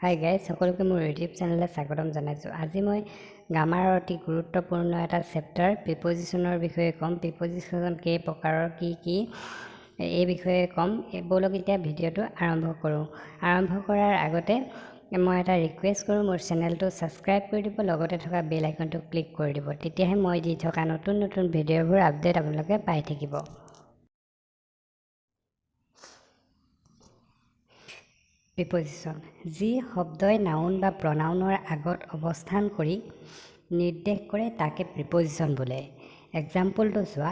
Hi guys, সকলোকে মোৰ YouTube চেনেললৈ স্বাগতম জনাইছোঁ। আজি মই গ্ৰামাৰৰ অতি গুৰুত্বপূৰ্ণ এটা চেপ্টাৰ প্ৰিপজিশ্যনৰ বিষয়ে ক'ম। প্ৰিপজিশ্যন কেই প্ৰকাৰৰ, কি এই বিষয়ে ক'ম। ব'লক এতিয়া ভিডিঅ'টো আৰম্ভ কৰোঁ। আৰম্ভ কৰাৰ আগতে মই এটা ৰিকুৱেষ্ট কৰোঁ, মোৰ চেনেলটো ছাবস্ক্ৰাইব কৰি দিব, লগতে থকা বেল আইকনটো ক্লিক কৰি দিব। তেতিয়াহে মই দি থকা নতুন নতুন ভিডিঅ'বোৰ আপডেট আপোনালোকে পাই থাকিব। প্ৰিপজিশ্যন যি শব্দই নাউন বা প্ৰনাউনৰ আগত অৱস্থান কৰি নিৰ্দেশ কৰে তাকে প্ৰিপজিশ্যন বোলে। এক্সাম্পলটো চোৱা,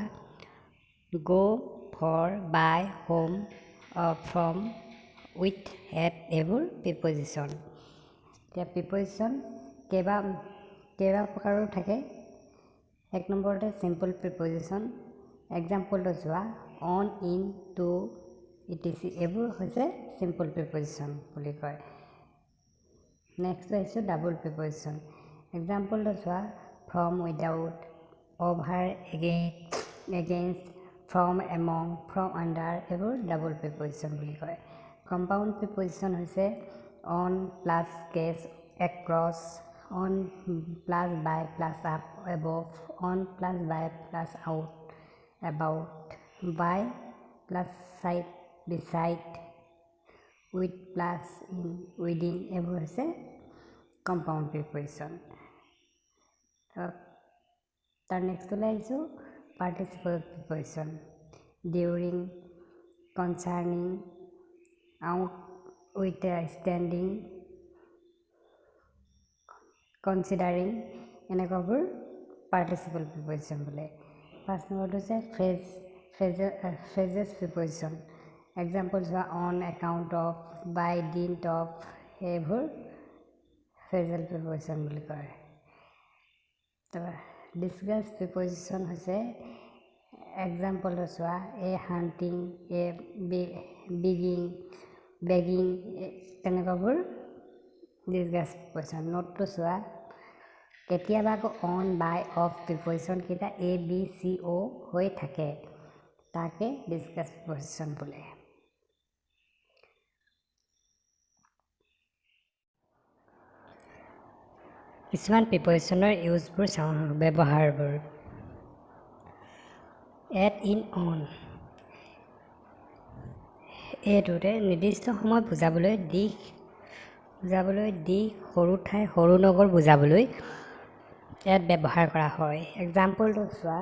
go', for, by, home, from, with, at এইবোৰ প্ৰিপজিশ্যন। এতিয়া প্ৰিপজিশ্যন কেইবা প্ৰকাৰো থাকে। এক নম্বৰতে চিম্পল প্ৰিপজিশ্যন। এক্সাম্পলটো চোৱা, অন, ইন, টু, ইটিচি এইবোৰ হৈছে চিম্পল প্ৰিপজিশ্যন বুলি কয়। নেক্সট আহিছোঁ ডাবল প্ৰিপজিশ্যন। এক্সাম্পলটো চোৱা, from, without, over, against, from, among, from, under এইবোৰ ডাবল প্ৰিপজিশ্যন বুলি কয়। কম্পাউণ্ড প্ৰিপজিশ্যন হৈছে on plus case, across, on plus by plus up, above, on plus by plus out, about, by plus side, beside, with plus in, within এইবোৰ হৈছে compound preposition. তাৰ নেক্সটলৈ আহিছোঁ participle preposition. During, concerning, out, with, standing, considering এনেকুৱাবোৰ participle preposition বোলে। First নম্বৰটো হৈছে phrases preposition. Example চোৱা, on account of, by dint of এইবোৰ ফ্ৰেজেল প্ৰিপজিশ্যন বুলি কয়। তাৰপৰা ডিছকাছ প্ৰিপজিশ্যন হৈছে এক্সাম্পলটো চোৱা, এ হাণ্টিং, এ বেগিং তেনেকুৱাবোৰ ডিছকাছ প্ৰিপজিশ্যন। নোটটো চোৱা, কেতিয়াবা আকৌ অন, বাই, অফ প্ৰিপজিশ্যনকেইটা এ, বি, চি, অ' হৈ থাকে, তাকে ডিছকাছ প্ৰিপজিশ্যন বোলে। কিছুমান প্ৰিপজিশ্যনৰ ইউজবোৰ চাওঁ, ব্যৱহাৰবোৰ। এট, ইন, অন এইটোতে নিৰ্দিষ্ট সময় বুজাবলৈ, দিশ, সৰু ঠাই, সৰু নগৰ বুজাবলৈ এট ব্যৱহাৰ কৰা হয়। এক্সাম্পলটো চোৱা,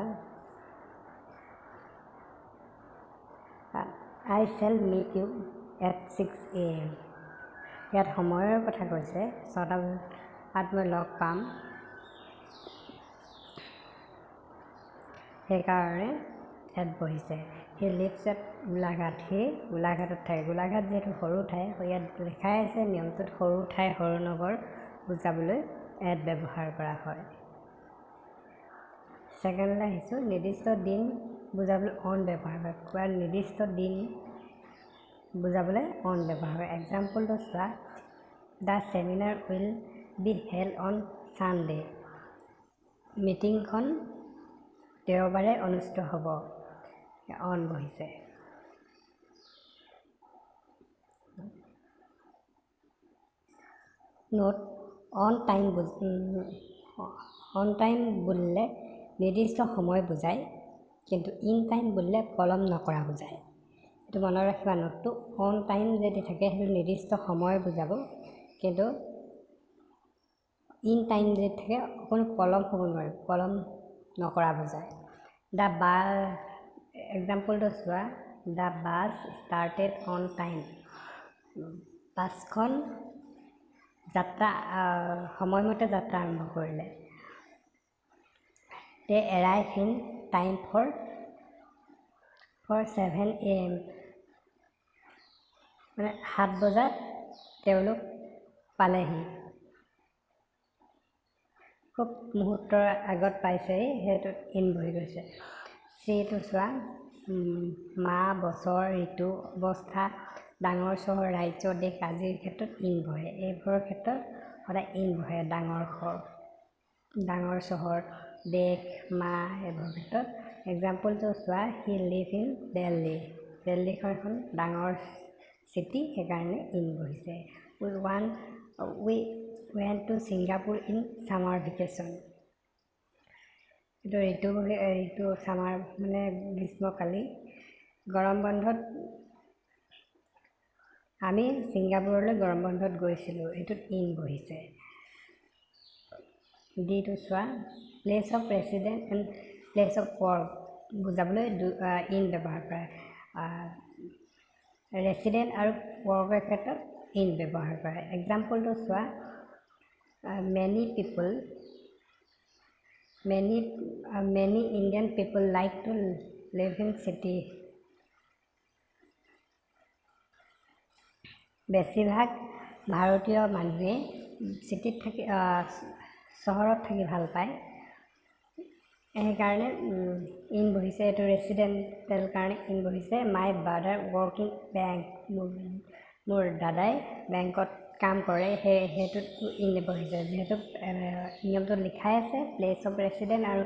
I shall meet you at 6 AM। ইয়াত সময়ৰ কথা কৈছে, 6টা বজাত মই লগ পাম, সেইকাৰণে এট বহিছে। হি লিভছ এট গোলাঘাট, সি গোলাঘাটত থাকে। গোলাঘাট যিহেতু সৰু ঠাই, ইয়াত লিখাই আছে নিয়মটোত সৰু ঠাই, সৰু নগৰ বুজাবলৈ এট ব্যৱহাৰ কৰা হয়। ছেকেণ্ডলৈ আহিছোঁ, নিৰ্দিষ্ট দিন বুজাবলৈ অন ব্যৱহাৰ কৰে। কোৱা নিৰ্দিষ্ট দিন বুজাবলৈ অন ব্যৱহাৰ কৰে। এক্সাম্পলটো চোৱা, the seminar will be held on Sunday. মিটিংখন দেওবাৰে অনুষ্ঠিত হ'ব, অন বহিছে। নোট, অন টাইম বুলিলে নিৰ্দিষ্ট সময় বুজায়, কিন্তু ইন টাইম বুলিলে পলম নকৰা বুজায়। এইটো মনত ৰাখিবা নোটটো। অন টাইম যদি থাকে সেইটো নিৰ্দিষ্ট সময় বুজাব, কিন্তু ইন টাইম যদি থাকে অকণো পলম হ'ব নোৱাৰিব, পলম নকৰা বুজায়। এক্সাম্পলটো চোৱা, the bus started on time. বাছখন সময়মতে যাত্ৰা আৰম্ভ কৰিলে। They arrive in time for 7 AM। মানে 7 বজাত তেওঁলোক পালেহি, খুব মুহূৰ্তৰ আগত পাইছেহি, সেইটো ইন বহি গৈছে। চিটো চোৱা, মাহ, বছৰ, ঋতু, অৱস্থা, ডাঙৰ চহৰ, ৰাজ্য, দেশ আদিৰ ক্ষেত্ৰত ইন বহে। এইবোৰৰ ক্ষেত্ৰত সদায় ইন বহে। ডাঙৰ চহৰ, দেশ, মাহ এইবোৰৰ ক্ষেত্ৰত। এক্সাম্পলটো চোৱা, হি লিভ ইন দিল্লী। দিল্লীখন এখন ডাঙৰ চিটি, সেইকাৰণে ইন বহিছে। We want We went to Singapore in summer vacation. ঋতু summer মানে গ্ৰীষ্মকালী গৰম বন্ধত আমি ছিংগাপুৰলৈ গৰম বন্ধত গৈছিলোঁ। এইটোত ইন বহিছে। ডিটো চোৱা place of resident and place of work বুজাবলৈ ইন ব্যৱহাৰ কৰে। ৰেচিডেণ্ট আৰু ৱৰ্কৰ ক্ষেত্ৰত ইন ব্যৱহাৰ কৰে। এক্সাম্পলটো চোৱা many Indian people like to live in city. বেছিভাগ ভাৰতীয় মানুহে চিটিত থাকি চহৰত থাকি ভাল পায়। সেইকাৰণে ইন বহিছে। এইটো ৰেচিডেণ্টেল কাৰণে ইন বহিছে। মাই ব্ৰাদাৰ ৱৰ্কিং বেংক মোৰ দাদাই বেংকত কাম কৰে সেইটোত ইন বহিছে। যিহেতু নিয়মটোত লিখাই আছে প্লেচ অফ ৰেচিডেণ্ট আৰু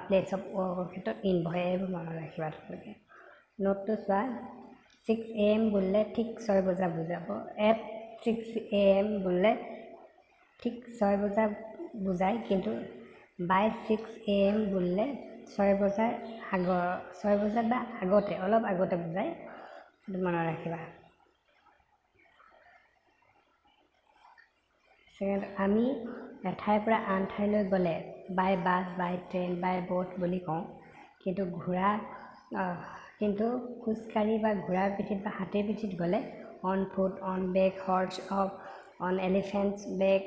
প্লেচ অফ ৱৰ্কৰ ক্ষেত্ৰত ইন বহে। এইবোৰ মনত ৰাখিবা তোমালোকে। নোটটো চোৱা 6 AM বুলিলে ঠিক 6 বজা বুজাব। এট 6 AM বুলিলে ঠিক 6 বজা বুজায়, কিন্তু বাই 6 AM বুলিলে 6 বজাৰ বা আগতে অলপ আগতে বুজায়। সেইটো মনত ৰাখিবা। আমি এঠাইৰ পৰা আন ঠাইলৈ গ'লে বাই বাছ, বাই ট্ৰেইন, বাই ব'ট বুলি কওঁ। কিন্তু খোজকাঢ়ি বা ঘোঁৰাৰ পিঠিত বা হাতীৰ পিঠিত গ'লে on foot, on back, on elephant's back,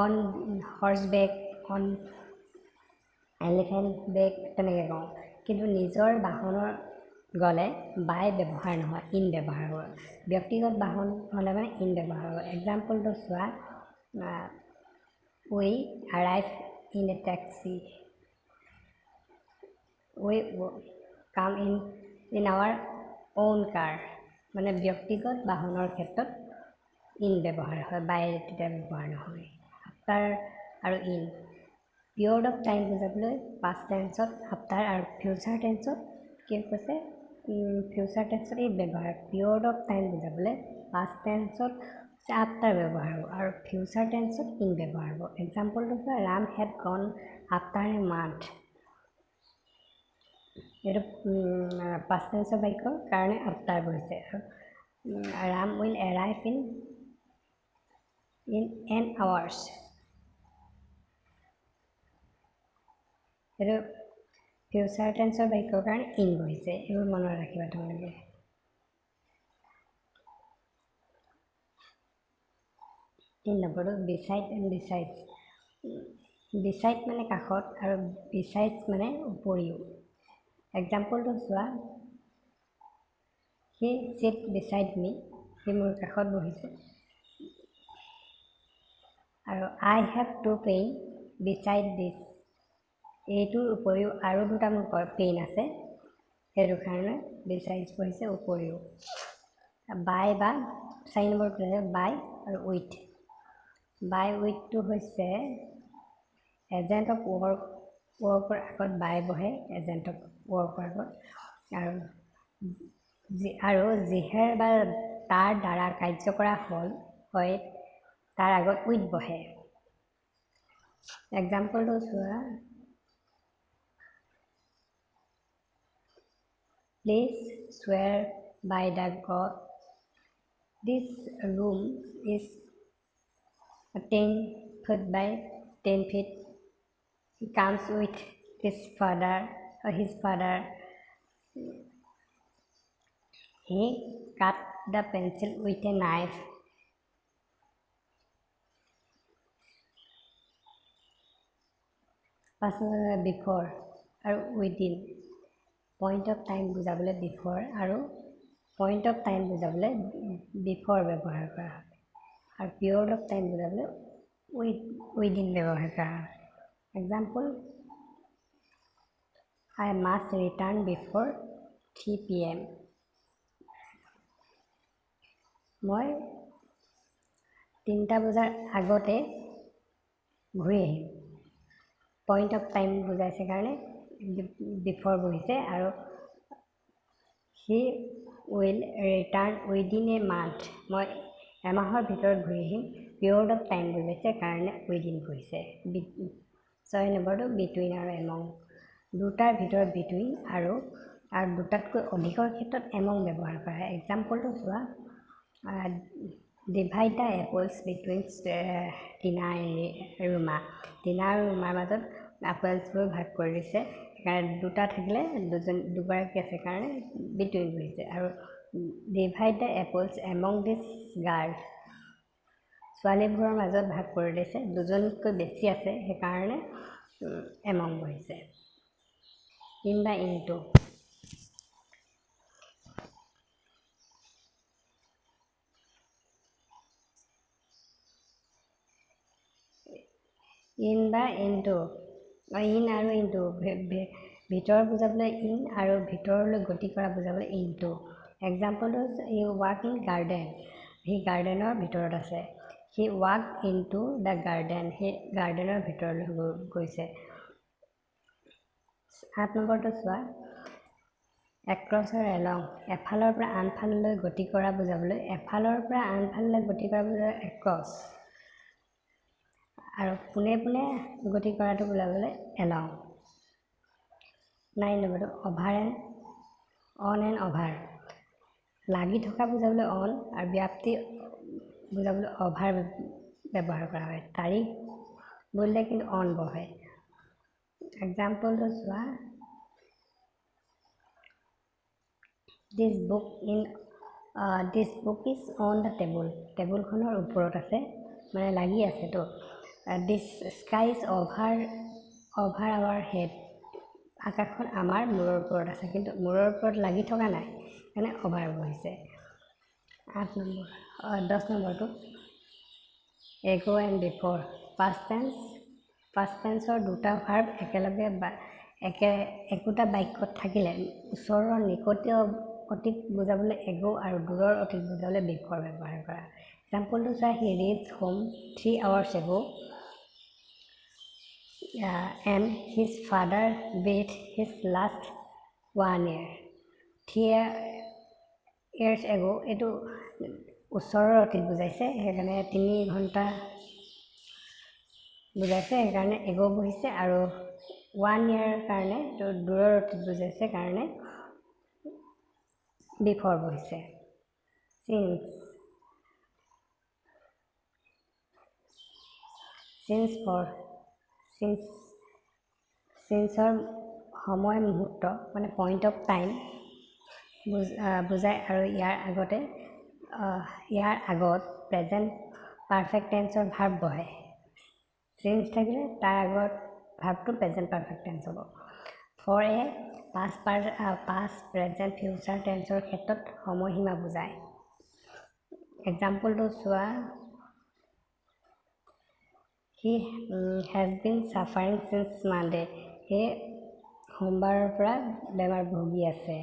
on horse back, on elephant back তেনেকৈ কওঁ। কিন্তু নিজৰ বাহনৰ গ'লে বাই ব্যৱহাৰ নহয়, ইন ব্যৱহাৰ হ'ব। ব্যক্তিগত বাহন হ'লে মানে ইন ব্যৱহাৰ হ'ব। এক্সাম্পলটো চোৱা উই আৰাইভ in a taxi. We come in hour on কাৰ। মানে ব্যক্তিগত বাহনৰ ক্ষেত্ৰত ইন ব্যৱহাৰ হয়, বাই তেতিয়া ব্যৱহাৰ নহয়। আফটাৰ আৰু ইন পিৰিয়ড অফ টাইম বুজাবলৈ পাষ্ট টেন্সত আফটাৰ আৰু ফিউচাৰ টেন্সত কি কৈছে ফিউচাৰ টেন্সত ইন ব্যৱহাৰ। পিৰিয়ড অফ টাইম বুজাবলৈ পাষ্ট টেন্সত আফটাৰ ব্যৱহাৰ হ'ব আৰু ফিউচাৰ টেন্সত ইন ব্যৱহাৰ হ'ব। এক্সাম্পলটো চোৱা ৰাম হেড গন আফটাৰ এ মান্থ। এইটো পাষ্ট টেন্সৰ বাক্যৰ কাৰণে আফটাৰ বহিছে। Ram will arrive in an hours. এইটো ফিউচাৰ টেন্সৰ বাক্যৰ কাৰণে ইন বহিছে। এইবোৰ মনত ৰাখিবা তোমালোকে। 3 নম্বৰটো বিচাইড এণ্ড বিচাইডছ। বিচাইড মানে কাষত আৰু বিচাইডছ মানে উপৰিও। এক্সাম্পলটো চোৱা হি চিট বিচাইড মি। সি মোৰ কাষত বহিছে। আৰু আই হেভ 2 পেইন বিচাইড দিছ। এইটোৰ উপৰিও আৰু 2টা মোৰ পেইন আছে, সেইটো কাৰণে বিচাইডছ বহিছে উপৰিও। বাই বা 4 নম্বৰটো বাই আৰু উইথ। বাই উইথটো হৈছে এজেণ্ট অফ ৱৰ্কৰ আগত বাই বহে, এজেণ্ট অফ ৱৰ্কৰ আগত। আৰু যিহে বা তাৰ দ্বাৰা কাৰ্য কৰা হয় তাৰ আগত উইথ বহে। এক্সাম্পলটো চোৱা please swear by the God this room is 10 foot by 10 feet. He comes with his father. He cut the pencil with a knife. Before আৰু within পইণ্ট অফ টাইম বুজাবলৈ বিফৰ আৰু পইণ্ট অফ টাইম বুজাবলৈ before ব্যৱহাৰ কৰা হয়। আৰু period of time বুজাবলৈ within ব্যৱহাৰ কৰা হয়। এক্সাম্পল আই মাষ্ট ৰিটাৰ্ণ বিফৰ 3 PM। মই 3টা বজাৰ আগতে ঘূৰি আহিম। পইণ্ট অফ টাইম বুজাইছে কাৰণে বিফৰ বহিছে। আৰু he will return within a month. মই এমাহৰ ভিতৰত ঘূৰি আহিম পিৰিয়ড অফ টাইম বুজাইছে কাৰণে উইদিন কৰিছে 6 নম্বৰটো বিটুইন আৰু এমং দুটাৰ ভিতৰত বিটুইন আৰু দুটাতকৈ অধিকৰ ক্ষেত্ৰত এমং ব্যৱহাৰ কৰা হয় এক্সাম্পলটো চোৱা ডিভাইড দ্য এপলছ বিটুইন টিনা আৰু ৰুমা টিনা আৰু ৰুমাৰ মাজত আপেলছবোৰ ভাগ কৰি দিছে সেইকাৰণে দুটা থাকিলে দুগৰাকী আছে কাৰণে বিটুইন কৰিছে আৰু divide the apples among this girl ছোৱালীবোৰৰ মাজত ভাগ কৰি দিছে দুজনীতকৈ বেছি আছে সেইকাৰণে এমং বহিছে ইন বা ইনটু ইন বা ইনটু ইন আৰু ইনটু ভিতৰ বুজাবলৈ ইন আৰু ভিতৰলৈ গতি কৰা বুজাবলৈ ইনটু এক্সাম্পলটো ইউ ৱাক ইন গাৰ্ডেন সি গাৰ্ডেনৰ ভিতৰত আছে he walk into the garden সি গাৰ্ডেনৰ ভিতৰলৈ গৈছে 8 নম্বৰটো চোৱা এক্ৰছ আৰু এলং এফালৰ পৰা আনফাললৈ গতি কৰা বুজাবলৈ এফালৰ পৰা আনফাললৈ গতি কৰা বুজাবলৈ এক্ৰছ আৰু পোনে পোনে গতি কৰাটো বুজাবলৈ এলং 9 নম্বৰটো over and on and over লাগি থকা বুজাবলৈ অন আৰু ব্যাপ্তি বুজাবলৈ অভাৰ ব্যৱহাৰ কৰা হয় তাৰিখ বুলিলে কিন্তু অন বহে এক্সাম্পলটো চোৱা this book is on the টেবুলখনৰ ওপৰত আছে মানে লাগি আছেতো this sky is over our head আকাশখন আমাৰ মূৰৰ ওপৰত আছে কিন্তু মূৰৰ ওপৰত লাগি থকা নাই মানে অভাৰ বহিছে 10 নম্বৰটো এগো এণ্ড বিফৰ পাষ্ট টেন্সৰ দুটা ভাৰ্ব একেলগে একোটা বাক্যত থাকিলে ওচৰৰ নিকটীয় অতীত বুজাবলৈ এগো আৰু দূৰৰ অতীত বুজাবলৈ বিফৰ ব্যৱহাৰ কৰা এক্সাম্পলটো চোৱা হি rich home 3 hours ago and his father beat his last 1 year 3 years ago এইটো ওচৰৰ অতীত বুজাইছে সেইকাৰণে 3 ঘণ্টা বুজাইছে সেইকাৰণে এগো বহিছে আৰু 1 year কাৰণে দূৰৰ অতীত বুজাইছে কাৰণে বিফৰ বহিছে সিন্সৰ সময় মুহূৰ্ত মানে পইণ্ট অফ টাইম বুজায় আৰু ইয়াৰ আগত প্ৰেজেণ্ট পাৰফেক্ট টেন্সৰ ভাৰ্ব বহে সিন্স থাকিলে তাৰ আগত ভাৰ্বটো প্ৰেজেণ্ট পাৰফেক্ট টেন্স হ'ব for a past present future টেন্সৰ ক্ষেত্ৰত সময়সীমা বুজায় এক্সাম্পলটো চোৱা he has been suffering since Monday সেই সোমবাৰৰ পৰা বেমাৰ ভুগি আছে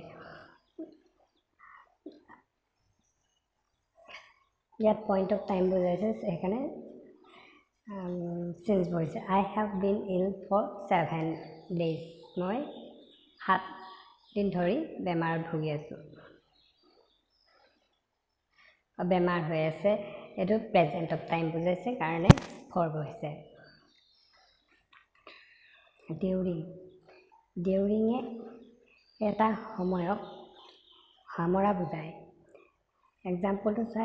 ইয়াত পইণ্ট অফ টাইম বুজাইছে সেইকাৰণে চিন্স বহিছে I have been ill for 7 days মই 7 দিন ধৰি বেমাৰত ভুগি আছোঁ বেমাৰ হৈ আছে এইটো প্ৰেজেণ্ট অফ টাইম বুজাইছে কাৰণে ফৰ বহিছে ডিউৰিঙে এটা সময়ক সামৰা বুজায় এক্সাম্পলটো চোৱা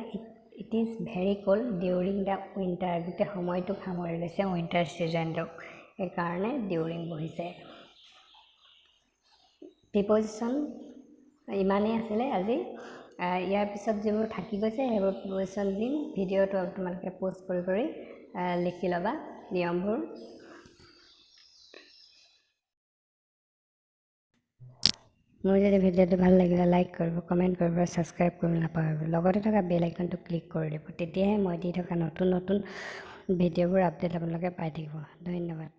it is very cold during the winter গোটেই সময়টোক সামৰি লৈছে উইণ্টাৰ ছিজনটোক সেইকাৰণে ডিউৰিং বহিছে প্ৰিপজিশ্যন ইমানেই আছিলে আজি ইয়াৰ পিছত যিবোৰ থাকি গৈছে সেইবোৰ প্ৰিপজিশ্যন দিম ভিডিঅ'টো তোমালোকে প'ষ্ট কৰি লিখি ল'বা নিয়মবোৰ মোৰ যদি ভিডিঅ'টো ভাল লাগিলে লাইক কৰিব কমেণ্ট কৰিব ছাবস্ক্ৰাইব কৰিব নাপাহৰিব লগতে থকা বেল আইকনটো ক্লিক কৰি দিব তেতিয়াহে মই দি থকা নতুন ভিডিঅ'বোৰ আপডেট আপোনালোকে পাই থাকিব ধন্যবাদ